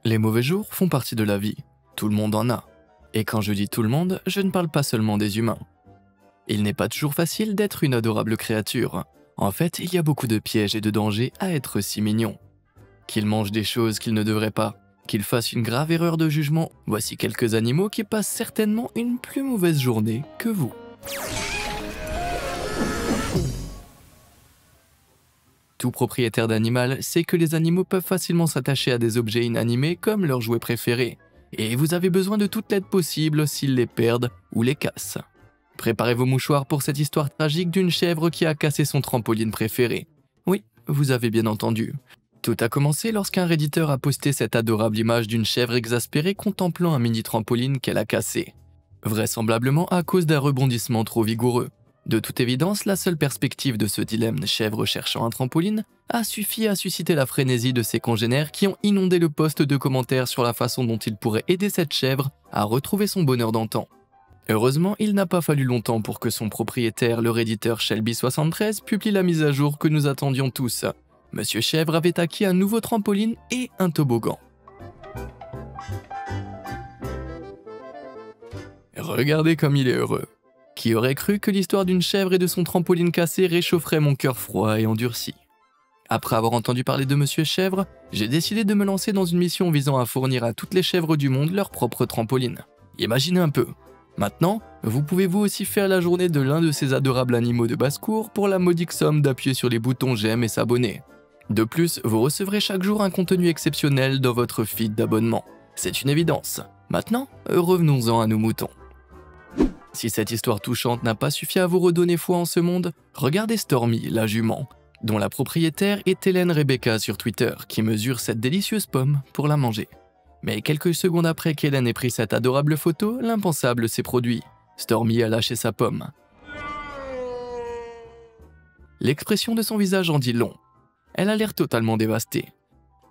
Les mauvais jours font partie de la vie, tout le monde en a. Et quand je dis tout le monde, je ne parle pas seulement des humains. Il n'est pas toujours facile d'être une adorable créature. En fait, il y a beaucoup de pièges et de dangers à être si mignon. Qu'ils mangent des choses qu'ils ne devraient pas, qu'ils fassent une grave erreur de jugement, voici quelques animaux qui passent certainement une plus mauvaise journée que vous. Tout propriétaire d'animal sait que les animaux peuvent facilement s'attacher à des objets inanimés comme leurs jouets préférés, et vous avez besoin de toute l'aide possible s'ils les perdent ou les cassent. Préparez vos mouchoirs pour cette histoire tragique d'une chèvre qui a cassé son trampoline préféré. Oui, vous avez bien entendu. Tout a commencé lorsqu'un redditeur a posté cette adorable image d'une chèvre exaspérée contemplant un mini trampoline qu'elle a cassé. Vraisemblablement à cause d'un rebondissement trop vigoureux. De toute évidence, la seule perspective de ce dilemme chèvre cherchant un trampoline a suffi à susciter la frénésie de ses congénères qui ont inondé le post de commentaires sur la façon dont il pourrait aider cette chèvre à retrouver son bonheur d'antan. Heureusement, il n'a pas fallu longtemps pour que son propriétaire, le redditeur Shelby73, publie la mise à jour que nous attendions tous. Monsieur Chèvre avait acquis un nouveau trampoline et un toboggan. Regardez comme il est heureux. Qui aurait cru que l'histoire d'une chèvre et de son trampoline cassé réchaufferait mon cœur froid et endurci? Après avoir entendu parler de Monsieur Chèvre, j'ai décidé de me lancer dans une mission visant à fournir à toutes les chèvres du monde leur propre trampoline. Imaginez un peu. Maintenant, vous pouvez vous aussi faire la journée de l'un de ces adorables animaux de basse-cour pour la modique somme d'appuyer sur les boutons j'aime et s'abonner. De plus, vous recevrez chaque jour un contenu exceptionnel dans votre feed d'abonnement. C'est une évidence. Maintenant, revenons-en à nos moutons. Si cette histoire touchante n'a pas suffi à vous redonner foi en ce monde, regardez Stormy, la jument, dont la propriétaire est Hélène Rebecca sur Twitter, qui mesure cette délicieuse pomme pour la manger. Mais quelques secondes après qu'Hélène ait pris cette adorable photo, l'impensable s'est produit. Stormy a lâché sa pomme. L'expression de son visage en dit long. Elle a l'air totalement dévastée.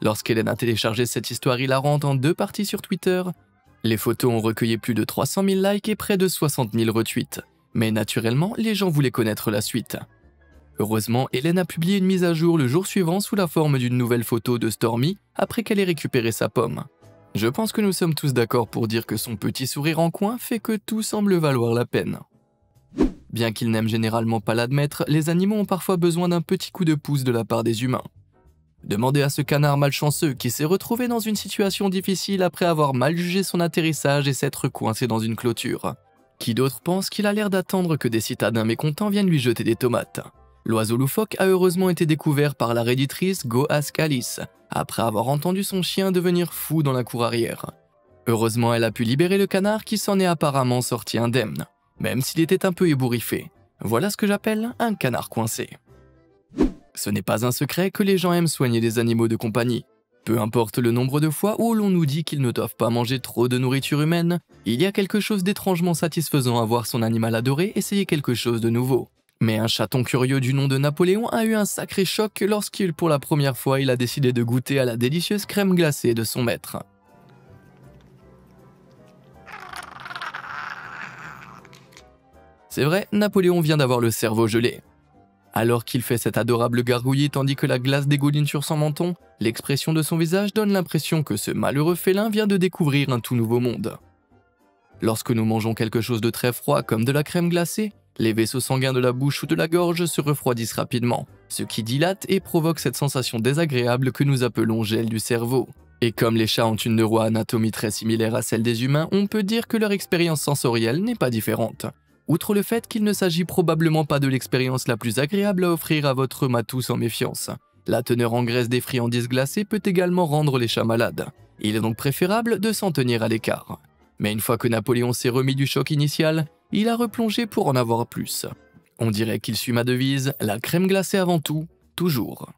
Lorsqu'Hélène a téléchargé cette histoire hilarante en 2 parties sur Twitter, les photos ont recueilli plus de 300 000 likes et près de 60 000 retweets. Mais naturellement, les gens voulaient connaître la suite. Heureusement, Hélène a publié une mise à jour le jour suivant sous la forme d'une nouvelle photo de Stormy après qu'elle ait récupéré sa pomme. Je pense que nous sommes tous d'accord pour dire que son petit sourire en coin fait que tout semble valoir la peine. Bien qu'ils n'aiment généralement pas l'admettre, les animaux ont parfois besoin d'un petit coup de pouce de la part des humains. Demandez à ce canard malchanceux qui s'est retrouvé dans une situation difficile après avoir mal jugé son atterrissage et s'être coincé dans une clôture. Qui d'autre pense qu'il a l'air d'attendre que des citadins mécontents viennent lui jeter des tomates? L'oiseau loufoque a heureusement été découvert par la redditrice Go Ask Alice, après avoir entendu son chien devenir fou dans la cour arrière. Heureusement, elle a pu libérer le canard qui s'en est apparemment sorti indemne, même s'il était un peu ébouriffé. Voilà ce que j'appelle un canard coincé. Ce n'est pas un secret que les gens aiment soigner les animaux de compagnie. Peu importe le nombre de fois où l'on nous dit qu'ils ne doivent pas manger trop de nourriture humaine, il y a quelque chose d'étrangement satisfaisant à voir son animal adoré essayer quelque chose de nouveau. Mais un chaton curieux du nom de Napoléon a eu un sacré choc lorsqu'il, pour la première fois, il a décidé de goûter à la délicieuse crème glacée de son maître. C'est vrai, Napoléon vient d'avoir le cerveau gelé. Alors qu'il fait cet adorable gargouillis tandis que la glace dégouline sur son menton, l'expression de son visage donne l'impression que ce malheureux félin vient de découvrir un tout nouveau monde. Lorsque nous mangeons quelque chose de très froid comme de la crème glacée, les vaisseaux sanguins de la bouche ou de la gorge se refroidissent rapidement, ce qui dilate et provoque cette sensation désagréable que nous appelons gel du cerveau. Et comme les chats ont une neuroanatomie très similaire à celle des humains, on peut dire que leur expérience sensorielle n'est pas différente. Outre le fait qu'il ne s'agit probablement pas de l'expérience la plus agréable à offrir à votre matou sans méfiance, la teneur en graisse des friandises glacées peut également rendre les chats malades. Il est donc préférable de s'en tenir à l'écart. Mais une fois que Napoléon s'est remis du choc initial, il a replongé pour en avoir plus. On dirait qu'il suit ma devise, la crème glacée avant tout, toujours.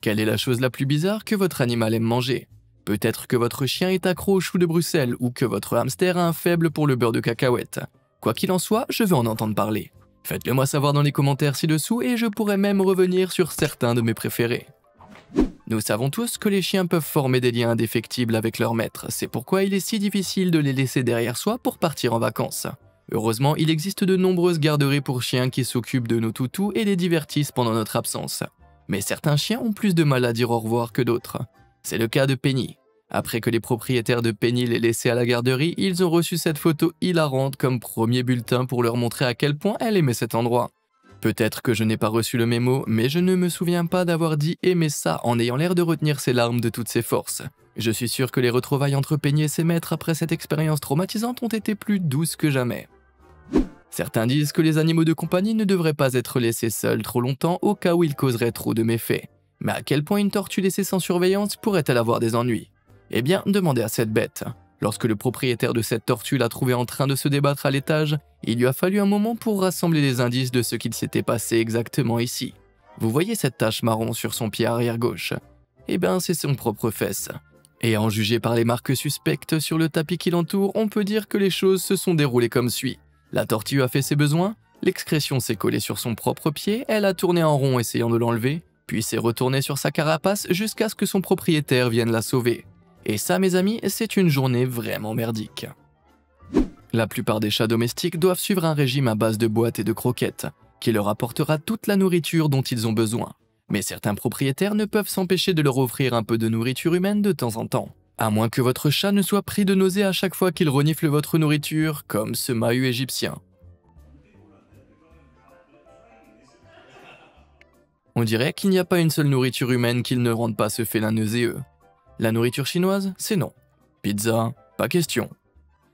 Quelle est la chose la plus bizarre que votre animal aime manger? Peut-être que votre chien est accro aux choux de Bruxelles ou que votre hamster a un faible pour le beurre de cacahuète. Quoi qu'il en soit, je veux en entendre parler. Faites-le moi savoir dans les commentaires ci-dessous et je pourrais même revenir sur certains de mes préférés. Nous savons tous que les chiens peuvent former des liens indéfectibles avec leur maître, c'est pourquoi il est si difficile de les laisser derrière soi pour partir en vacances. Heureusement, il existe de nombreuses garderies pour chiens qui s'occupent de nos toutous et les divertissent pendant notre absence. Mais certains chiens ont plus de mal à dire au revoir que d'autres. C'est le cas de Penny. Après que les propriétaires de Penny l'aient laissée à la garderie, ils ont reçu cette photo hilarante comme premier bulletin pour leur montrer à quel point elle aimait cet endroit. Peut-être que je n'ai pas reçu le mémo, mais je ne me souviens pas d'avoir dit aimer ça en ayant l'air de retenir ses larmes de toutes ses forces. Je suis sûr que les retrouvailles entre Penny et ses maîtres après cette expérience traumatisante ont été plus douces que jamais. Certains disent que les animaux de compagnie ne devraient pas être laissés seuls trop longtemps au cas où ils causeraient trop de méfaits. Mais à quel point une tortue laissée sans surveillance pourrait-elle avoir des ennuis? Eh bien, demandez à cette bête. Lorsque le propriétaire de cette tortue l'a trouvée en train de se débattre à l'étage, il lui a fallu un moment pour rassembler les indices de ce qu'il s'était passé exactement ici. Vous voyez cette tache marron sur son pied arrière gauche? Eh bien, c'est son propre fesse. Et en juger par les marques suspectes sur le tapis qui l'entoure, on peut dire que les choses se sont déroulées comme suit. La tortue a fait ses besoins, l'excrétion s'est collée sur son propre pied, elle a tourné en rond essayant de l'enlever, puis s'est retournée sur sa carapace jusqu'à ce que son propriétaire vienne la sauver. Et ça, mes amis, c'est une journée vraiment merdique. La plupart des chats domestiques doivent suivre un régime à base de boîtes et de croquettes, qui leur apportera toute la nourriture dont ils ont besoin. Mais certains propriétaires ne peuvent s'empêcher de leur offrir un peu de nourriture humaine de temps en temps. À moins que votre chat ne soit pris de nausées à chaque fois qu'il renifle votre nourriture, comme ce Mahu égyptien. On dirait qu'il n'y a pas une seule nourriture humaine qu'il ne rende pas ce félin nauséeux. La nourriture chinoise, c'est non. Pizza, pas question.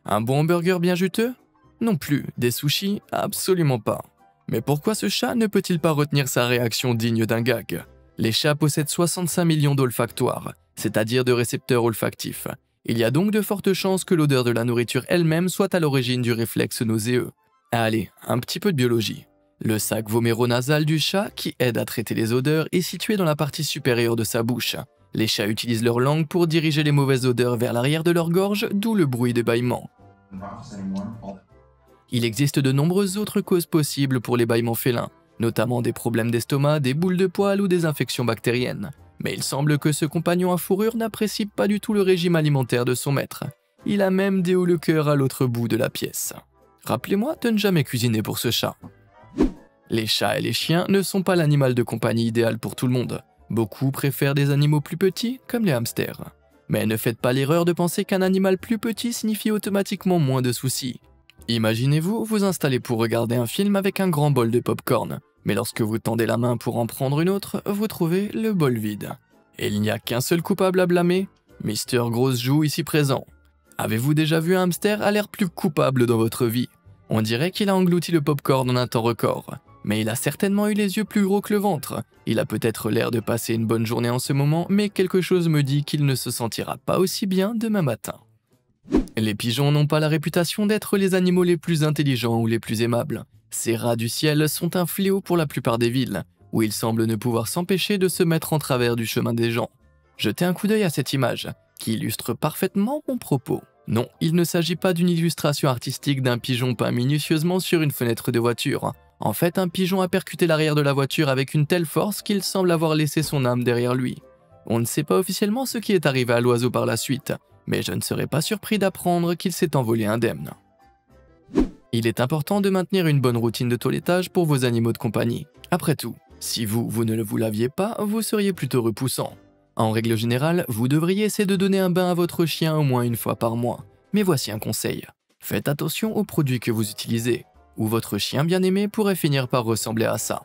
Un bon hamburger bien juteux? Non plus. Des sushis? Absolument pas. Mais pourquoi ce chat ne peut-il pas retenir sa réaction digne d'un gag? Les chats possèdent 65 millions d'olfactoires, c'est-à-dire de récepteurs olfactifs. Il y a donc de fortes chances que l'odeur de la nourriture elle-même soit à l'origine du réflexe nauséeux. Allez, un petit peu de biologie. Le sac voméronasal du chat, qui aide à traiter les odeurs, est situé dans la partie supérieure de sa bouche. Les chats utilisent leur langue pour diriger les mauvaises odeurs vers l'arrière de leur gorge, d'où le bruit des bâillements. Il existe de nombreuses autres causes possibles pour les bâillements félins, notamment des problèmes d'estomac, des boules de poils ou des infections bactériennes. Mais il semble que ce compagnon à fourrure n'apprécie pas du tout le régime alimentaire de son maître. Il a même des hauts le cœur à l'autre bout de la pièce. Rappelez-moi de ne jamais cuisiner pour ce chat. Les chats et les chiens ne sont pas l'animal de compagnie idéal pour tout le monde. Beaucoup préfèrent des animaux plus petits, comme les hamsters. Mais ne faites pas l'erreur de penser qu'un animal plus petit signifie automatiquement moins de soucis. Imaginez-vous vous installer pour regarder un film avec un grand bol de pop-corn, mais lorsque vous tendez la main pour en prendre une autre, vous trouvez le bol vide. Et il n'y a qu'un seul coupable à blâmer, Mister Grosse Joue ici présent. Avez-vous déjà vu un hamster à l'air plus coupable dans votre vie? On dirait qu'il a englouti le pop-corn en un temps record. Mais il a certainement eu les yeux plus gros que le ventre. Il a peut-être l'air de passer une bonne journée en ce moment, mais quelque chose me dit qu'il ne se sentira pas aussi bien demain matin. Les pigeons n'ont pas la réputation d'être les animaux les plus intelligents ou les plus aimables. Ces rats du ciel sont un fléau pour la plupart des villes, où ils semblent ne pouvoir s'empêcher de se mettre en travers du chemin des gens. Jetez un coup d'œil à cette image, qui illustre parfaitement mon propos. Non, il ne s'agit pas d'une illustration artistique d'un pigeon peint minutieusement sur une fenêtre de voiture. En fait, un pigeon a percuté l'arrière de la voiture avec une telle force qu'il semble avoir laissé son âme derrière lui. On ne sait pas officiellement ce qui est arrivé à l'oiseau par la suite, mais je ne serais pas surpris d'apprendre qu'il s'est envolé indemne. Il est important de maintenir une bonne routine de toilettage pour vos animaux de compagnie. Après tout, si vous ne vous laviez pas, vous seriez plutôt repoussant. En règle générale, vous devriez essayer de donner un bain à votre chien au moins une fois par mois. Mais voici un conseil. Faites attention aux produits que vous utilisez, ou votre chien bien-aimé pourrait finir par ressembler à ça.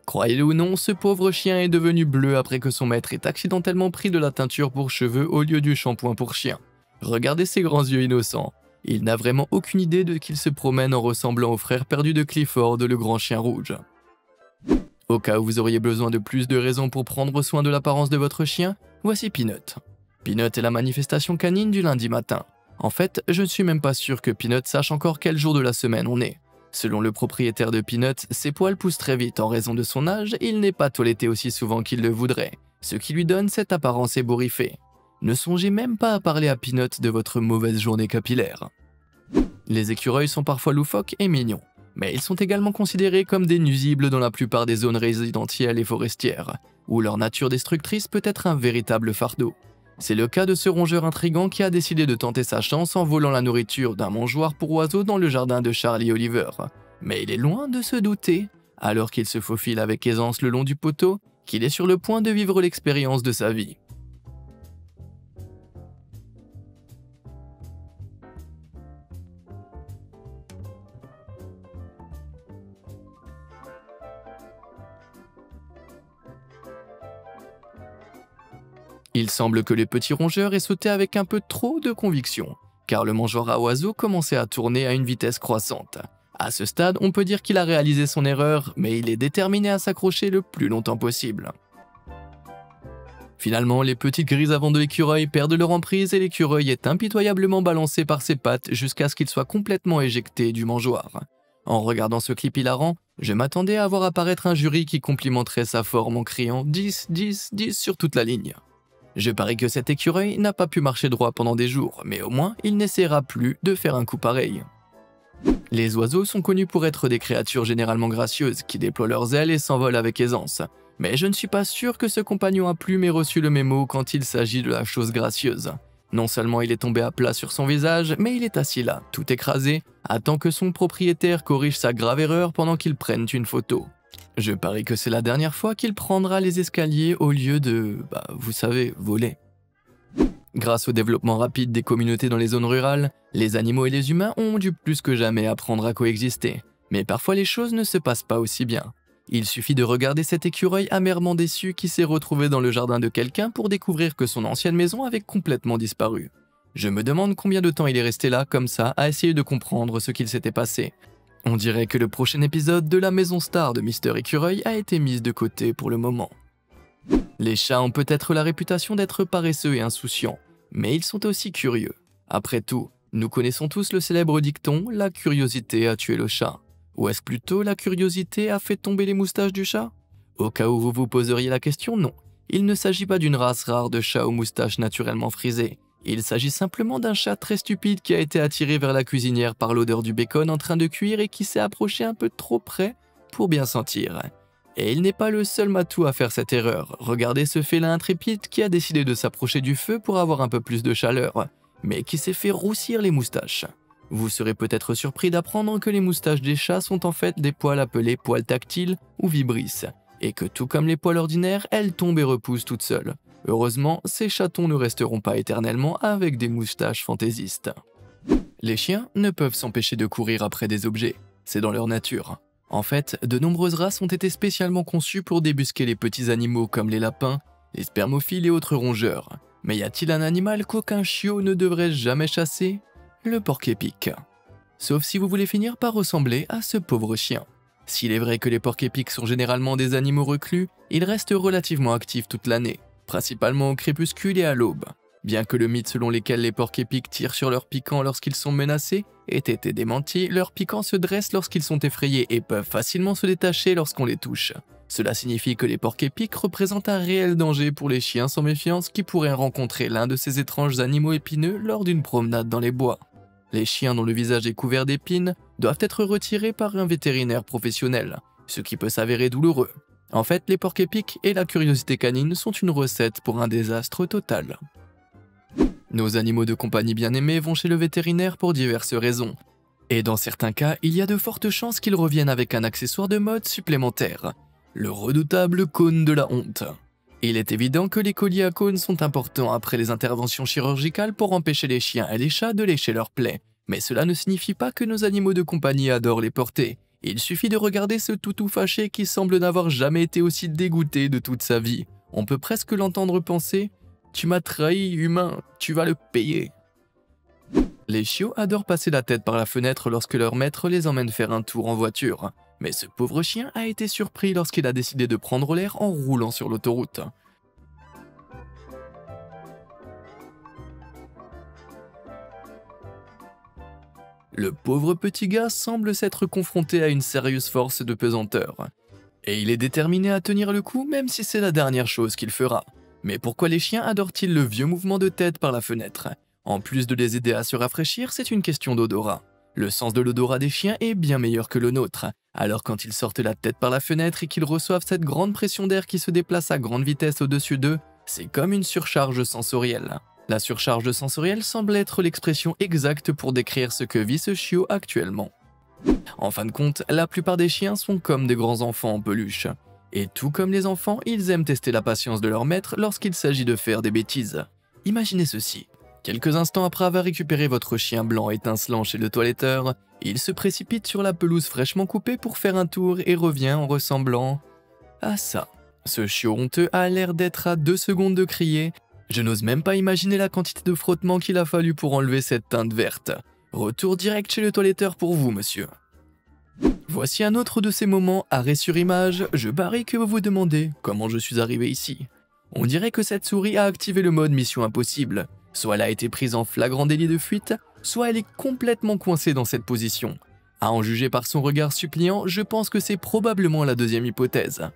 Croyez-le ou non, ce pauvre chien est devenu bleu après que son maître ait accidentellement pris de la teinture pour cheveux au lieu du shampoing pour chien. Regardez ses grands yeux innocents. Il n'a vraiment aucune idée de qu'il se promène en ressemblant au frère perdu de Clifford, le grand chien rouge. Au cas où vous auriez besoin de plus de raisons pour prendre soin de l'apparence de votre chien, voici Peanut. Peanut est la manifestation canine du lundi matin. En fait, je ne suis même pas sûr que Peanut sache encore quel jour de la semaine on est. Selon le propriétaire de Peanut, ses poils poussent très vite en raison de son âge et il n'est pas toiletté aussi souvent qu'il le voudrait, ce qui lui donne cette apparence ébouriffée. Ne songez même pas à parler à Peanut de votre mauvaise journée capillaire. Les écureuils sont parfois loufoques et mignons, mais ils sont également considérés comme des nuisibles dans la plupart des zones résidentielles et forestières, où leur nature destructrice peut être un véritable fardeau. C'est le cas de ce rongeur intrigant qui a décidé de tenter sa chance en volant la nourriture d'un mangeoire pour oiseaux dans le jardin de Charlie Oliver. Mais il est loin de se douter, alors qu'il se faufile avec aisance le long du poteau, qu'il est sur le point de vivre l'expérience de sa vie. Il semble que le petit rongeur ait sauté avec un peu trop de conviction, car le mangeoire à oiseaux commençait à tourner à une vitesse croissante. À ce stade, on peut dire qu'il a réalisé son erreur, mais il est déterminé à s'accrocher le plus longtemps possible. Finalement, les petites grises avant de l'écureuil perdent leur emprise et l'écureuil est impitoyablement balancé par ses pattes jusqu'à ce qu'il soit complètement éjecté du mangeoire. En regardant ce clip hilarant, je m'attendais à voir apparaître un jury qui complimenterait sa forme en criant 10, 10, 10 sur toute la ligne. Je parie que cet écureuil n'a pas pu marcher droit pendant des jours, mais au moins il n'essaiera plus de faire un coup pareil. Les oiseaux sont connus pour être des créatures généralement gracieuses qui déploient leurs ailes et s'envolent avec aisance. Mais je ne suis pas sûr que ce compagnon à plumes ait reçu le mémo quand il s'agit de la chose gracieuse. Non seulement il est tombé à plat sur son visage, mais il est assis là, tout écrasé, attend que son propriétaire corrige sa grave erreur pendant qu'ils prennent une photo. Je parie que c'est la dernière fois qu'il prendra les escaliers au lieu de, vous savez, voler. Grâce au développement rapide des communautés dans les zones rurales, les animaux et les humains ont dû plus que jamais apprendre à coexister. Mais parfois les choses ne se passent pas aussi bien. Il suffit de regarder cet écureuil amèrement déçu qui s'est retrouvé dans le jardin de quelqu'un pour découvrir que son ancienne maison avait complètement disparu. Je me demande combien de temps il est resté là, comme ça, à essayer de comprendre ce qu'il s'était passé. On dirait que le prochain épisode de la maison star de Mister Écureuil a été mis de côté pour le moment. Les chats ont peut-être la réputation d'être paresseux et insouciants, mais ils sont aussi curieux. Après tout, nous connaissons tous le célèbre dicton « La curiosité a tué le chat ». Ou est-ce plutôt la curiosité a fait tomber les moustaches du chat? Au cas où vous vous poseriez la question, non. Il ne s'agit pas d'une race rare de chats aux moustaches naturellement frisées. Il s'agit simplement d'un chat très stupide qui a été attiré vers la cuisinière par l'odeur du bacon en train de cuire et qui s'est approché un peu trop près pour bien sentir. Et il n'est pas le seul matou à faire cette erreur. Regardez ce félin intrépide qui a décidé de s'approcher du feu pour avoir un peu plus de chaleur, mais qui s'est fait roussir les moustaches. Vous serez peut-être surpris d'apprendre que les moustaches des chats sont en fait des poils appelés poils tactiles ou vibrisses, et que tout comme les poils ordinaires, elles tombent et repoussent toutes seules. Heureusement, ces chatons ne resteront pas éternellement avec des moustaches fantaisistes. Les chiens ne peuvent s'empêcher de courir après des objets, c'est dans leur nature. En fait, de nombreuses races ont été spécialement conçues pour débusquer les petits animaux comme les lapins, les spermophiles et autres rongeurs. Mais y a-t-il un animal qu'aucun chiot ne devrait jamais chasser? Le porc-épic. Sauf si vous voulez finir par ressembler à ce pauvre chien. S'il est vrai que les porcs-épics sont généralement des animaux reclus, ils restent relativement actifs toute l'année, principalement au crépuscule et à l'aube. Bien que le mythe selon lequel les porcs-épics tirent sur leurs piquants lorsqu'ils sont menacés ait été démenti, leurs piquants se dressent lorsqu'ils sont effrayés et peuvent facilement se détacher lorsqu'on les touche. Cela signifie que les porcs-épics représentent un réel danger pour les chiens sans méfiance qui pourraient rencontrer l'un de ces étranges animaux épineux lors d'une promenade dans les bois. Les chiens dont le visage est couvert d'épines doivent être retirés par un vétérinaire professionnel, ce qui peut s'avérer douloureux. En fait, les porcs-épics et la curiosité canine sont une recette pour un désastre total. Nos animaux de compagnie bien-aimés vont chez le vétérinaire pour diverses raisons. Et dans certains cas, il y a de fortes chances qu'ils reviennent avec un accessoire de mode supplémentaire. Le redoutable cône de la honte. Il est évident que les colliers à cône sont importants après les interventions chirurgicales pour empêcher les chiens et les chats de lécher leurs plaies. Mais cela ne signifie pas que nos animaux de compagnie adorent les porter. Il suffit de regarder ce toutou fâché qui semble n'avoir jamais été aussi dégoûté de toute sa vie. On peut presque l'entendre penser « Tu m'as trahi, humain, tu vas le payer ». Les chiots adorent passer la tête par la fenêtre lorsque leur maître les emmène faire un tour en voiture. Mais ce pauvre chien a été surpris lorsqu'il a décidé de prendre l'air en roulant sur l'autoroute. Le pauvre petit gars semble s'être confronté à une sérieuse force de pesanteur. Et il est déterminé à tenir le coup même si c'est la dernière chose qu'il fera. Mais pourquoi les chiens adorent-ils le vieux mouvement de tête par la fenêtre? En plus de les aider à se rafraîchir, c'est une question d'odorat. Le sens de l'odorat des chiens est bien meilleur que le nôtre. Alors quand ils sortent la tête par la fenêtre et qu'ils reçoivent cette grande pression d'air qui se déplace à grande vitesse au-dessus d'eux, c'est comme une surcharge sensorielle. La surcharge sensorielle semble être l'expression exacte pour décrire ce que vit ce chiot actuellement. En fin de compte, la plupart des chiens sont comme des grands enfants en peluche. Et tout comme les enfants, ils aiment tester la patience de leur maître lorsqu'il s'agit de faire des bêtises. Imaginez ceci. Quelques instants après avoir récupéré votre chien blanc étincelant chez le toiletteur, il se précipite sur la pelouse fraîchement coupée pour faire un tour et revient en ressemblant à ça. Ce chiot honteux a l'air d'être à 2 secondes de crier Je n'ose même pas imaginer la quantité de frottement qu'il a fallu pour enlever cette teinte verte. Retour direct chez le toiletteur pour vous, monsieur. Voici un autre de ces moments, arrêt sur image, je parie que vous vous demandez comment je suis arrivé ici. On dirait que cette souris a activé le mode Mission Impossible. Soit elle a été prise en flagrant délit de fuite, soit elle est complètement coincée dans cette position. À en juger par son regard suppliant, je pense que c'est probablement la deuxième hypothèse.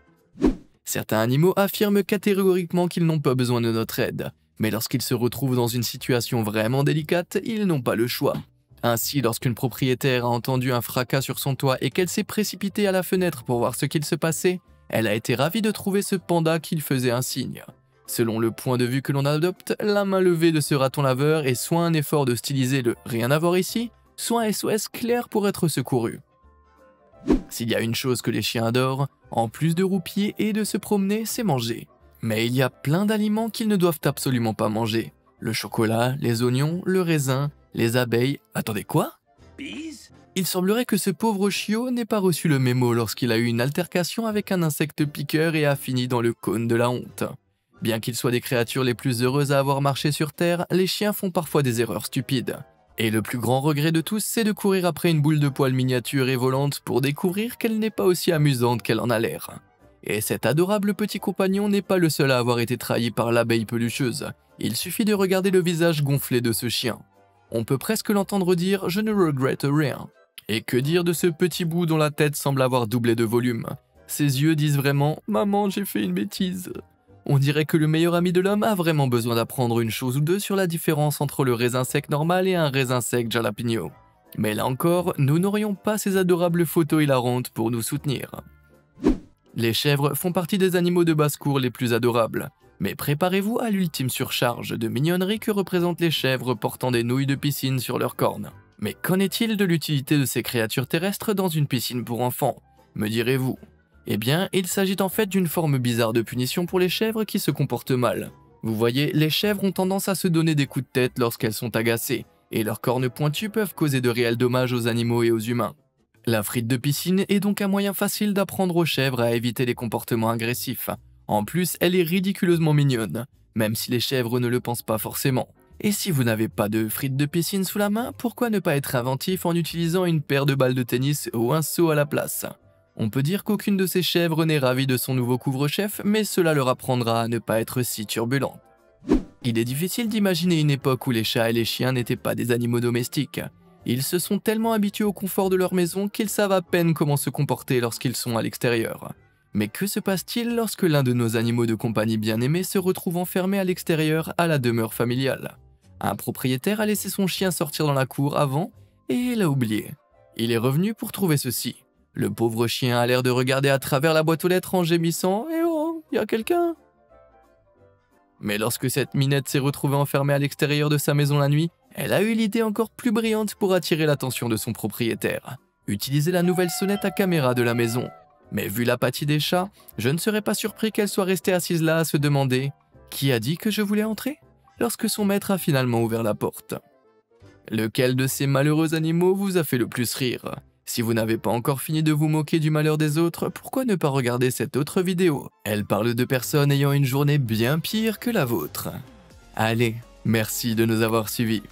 Certains animaux affirment catégoriquement qu'ils n'ont pas besoin de notre aide, mais lorsqu'ils se retrouvent dans une situation vraiment délicate, ils n'ont pas le choix. Ainsi, lorsqu'une propriétaire a entendu un fracas sur son toit et qu'elle s'est précipitée à la fenêtre pour voir ce qu'il se passait, elle a été ravie de trouver ce panda qui faisait un signe. Selon le point de vue que l'on adopte, la main levée de ce raton laveur est soit un effort de styliser le « rien à voir ici », soit un SOS clair pour être secouru. S'il y a une chose que les chiens adorent, en plus de roupiller et de se promener, c'est manger. Mais il y a plein d'aliments qu'ils ne doivent absolument pas manger. Le chocolat, les oignons, le raisin, les abeilles... Attendez, quoi? Il semblerait que ce pauvre chiot n'ait pas reçu le mémo lorsqu'il a eu une altercation avec un insecte piqueur et a fini dans le cône de la honte. Bien qu'ils soient des créatures les plus heureuses à avoir marché sur Terre, les chiens font parfois des erreurs stupides. Et le plus grand regret de tous, c'est de courir après une boule de poils miniature et volante pour découvrir qu'elle n'est pas aussi amusante qu'elle en a l'air. Et cet adorable petit compagnon n'est pas le seul à avoir été trahi par l'abeille pelucheuse. Il suffit de regarder le visage gonflé de ce chien. On peut presque l'entendre dire « je ne regrette rien ». Et que dire de ce petit bout dont la tête semble avoir doublé de volume? Ses yeux disent vraiment « maman, j'ai fait une bêtise ». On dirait que le meilleur ami de l'homme a vraiment besoin d'apprendre une chose ou deux sur la différence entre le raisin sec normal et un raisin sec jalapeno. Mais là encore, nous n'aurions pas ces adorables photos hilarantes pour nous soutenir. Les chèvres font partie des animaux de basse-cour les plus adorables. Mais préparez-vous à l'ultime surcharge de mignonnerie que représentent les chèvres portant des nouilles de piscine sur leurs cornes. Mais qu'en est-il de l'utilité de ces créatures terrestres dans une piscine pour enfants, me direz-vous? Eh bien, il s'agit en fait d'une forme bizarre de punition pour les chèvres qui se comportent mal. Vous voyez, les chèvres ont tendance à se donner des coups de tête lorsqu'elles sont agacées, et leurs cornes pointues peuvent causer de réels dommages aux animaux et aux humains. La frite de piscine est donc un moyen facile d'apprendre aux chèvres à éviter les comportements agressifs. En plus, elle est ridiculeusement mignonne, même si les chèvres ne le pensent pas forcément. Et si vous n'avez pas de frites de piscine sous la main, pourquoi ne pas être inventif en utilisant une paire de balles de tennis ou un seau à la place? On peut dire qu'aucune de ces chèvres n'est ravie de son nouveau couvre-chef, mais cela leur apprendra à ne pas être si turbulents. Il est difficile d'imaginer une époque où les chats et les chiens n'étaient pas des animaux domestiques. Ils se sont tellement habitués au confort de leur maison qu'ils savent à peine comment se comporter lorsqu'ils sont à l'extérieur. Mais que se passe-t-il lorsque l'un de nos animaux de compagnie bien-aimés se retrouve enfermé à l'extérieur à la demeure familiale? Un propriétaire a laissé son chien sortir dans la cour avant et l'a oublié. Il est revenu pour trouver ceci. Le pauvre chien a l'air de regarder à travers la boîte aux lettres en gémissant « Eh oh, y a quelqu'un ?» Mais lorsque cette minette s'est retrouvée enfermée à l'extérieur de sa maison la nuit, elle a eu l'idée encore plus brillante pour attirer l'attention de son propriétaire. Utiliser la nouvelle sonnette à caméra de la maison. Mais vu l'apathie des chats, je ne serais pas surpris qu'elle soit restée assise là à se demander « Qui a dit que je voulais entrer ?» lorsque son maître a finalement ouvert la porte. Lequel de ces malheureux animaux vous a fait le plus rire? Si vous n'avez pas encore fini de vous moquer du malheur des autres, pourquoi ne pas regarder cette autre vidéo? Elle parle de personnes ayant une journée bien pire que la vôtre. Allez, merci de nous avoir suivis.